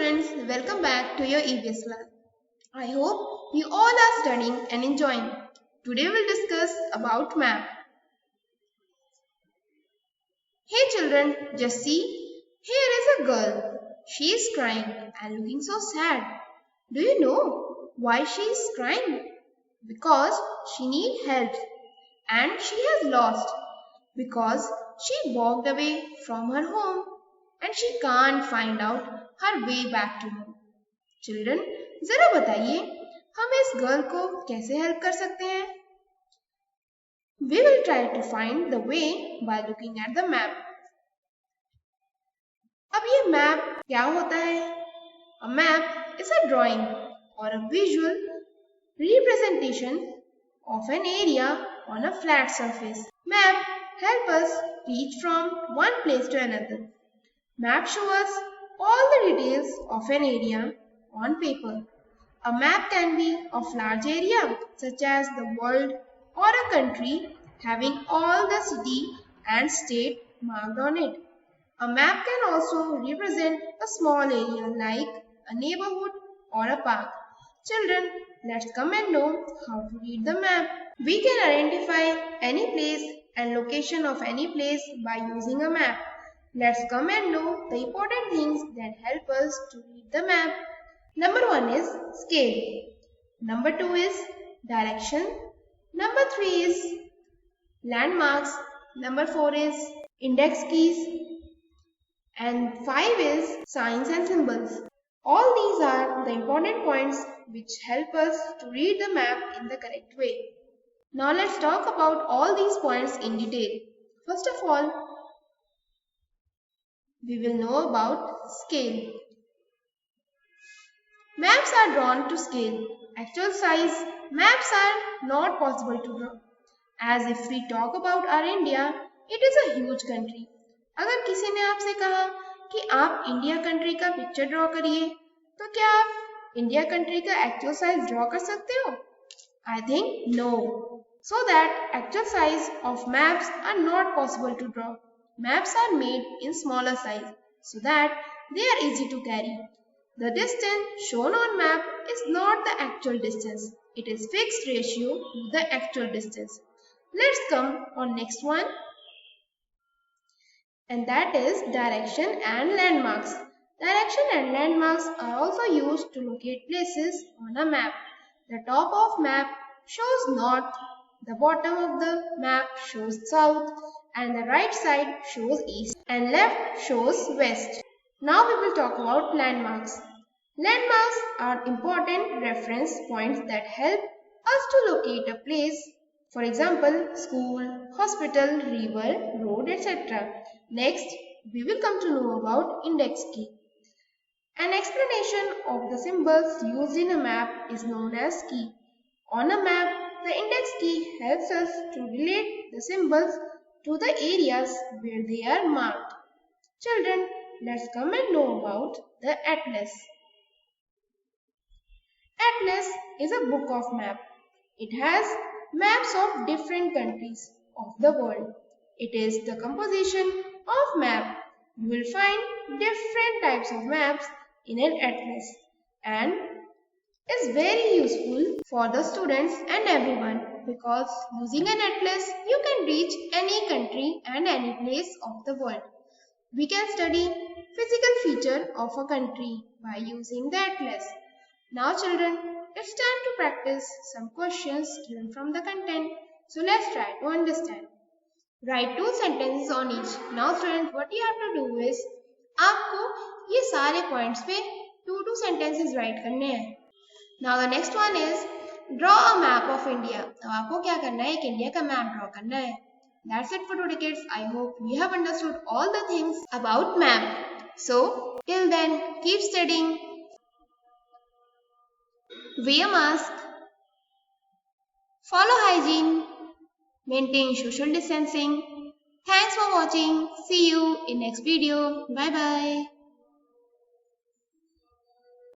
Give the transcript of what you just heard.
students, welcome back to your EVS class. I hope you all are studying and enjoying. Today we'll discuss about map. Hey children, just see, here is a girl. She is crying and looking so sad. Do you know why she is crying? Because she needs help and she has lost. Because she walked away from her home and she can't find out her way back to home. Children, जरा बताइए हम इस girl को कैसे help कर सकते हैं? We will try to find the way by looking at the map. अब ये मैप क्या होता है? A map is a drawing or a visual representation of an area on a flat surface. Map help us reach from one place to another. Map show us all the details of an area on paper. A map can be of large area such as the world or a country having all the city and state marked on it. A map can also represent a small area like a neighborhood or a park. Children, let's come and know how to read the map. We can identify any place and location of any place by using a map. Let's come and know the important things that help us to read the map. Number 1 is scale. Number 2 is direction. Number 3 is landmarks. Number 4 is index keys. And 5 is signs and symbols. All these are the important points which help us to read the map in the correct way. Now let's talk about all these points in detail. First of all, we will know about scale. Maps are drawn to scale. Actual size maps are not possible to draw. As if we talk about our India, it is a huge country. अगर किसी ने आपसे कहा कि आप India country का picture draw करिए, तो क्या आप इंडिया कंट्री का एक्चुअल साइज ड्रॉ कर सकते हो? I think no. So that actual size of maps are not possible to draw. Maps are made in smaller size so that they are easy to carry. The distance shown on map is not the actual distance. It is fixed ratio to the actual distance. Let's come on next one. And that is direction and landmarks. Direction and landmarks are also used to locate places on a map. The top of map shows north, the bottom of the map shows south, and the right side shows east, and left shows west. Now we will talk about landmarks. Landmarks are important reference points that help us to locate a place. For example, school, hospital, river, road, etc. Next, we will come to know about index key. An explanation of the symbols used in a map is known as key. On a map, the index key helps us to relate the symbols to the areas where they are marked. Children, let's come and know about the atlas. Atlas is a book of maps. It has maps of different countries of the world. It is the composition of map. You will find different types of maps in an atlas and is very useful for the students and everyone because using an atlas you can reach any country and any place of the world. We can study physical feature of a country by using the atlas. Now children, it's time to practice some questions given from the content. So let's try to understand. Write 2 sentences on each. Now students, what you have to do is आपको ये सारे points पे 2 sentences write करने हैं. Now the next one is draw a map of India. अब आपको क्या करना है? एक इंडिया का मैप ड्रॉ करना है. That's it for today kids. I hope you have understood all the things about map. So till then, keep studying. Wear mask. Follow hygiene. Maintain social distancing. Thanks for watching. See you in next video. Bye bye.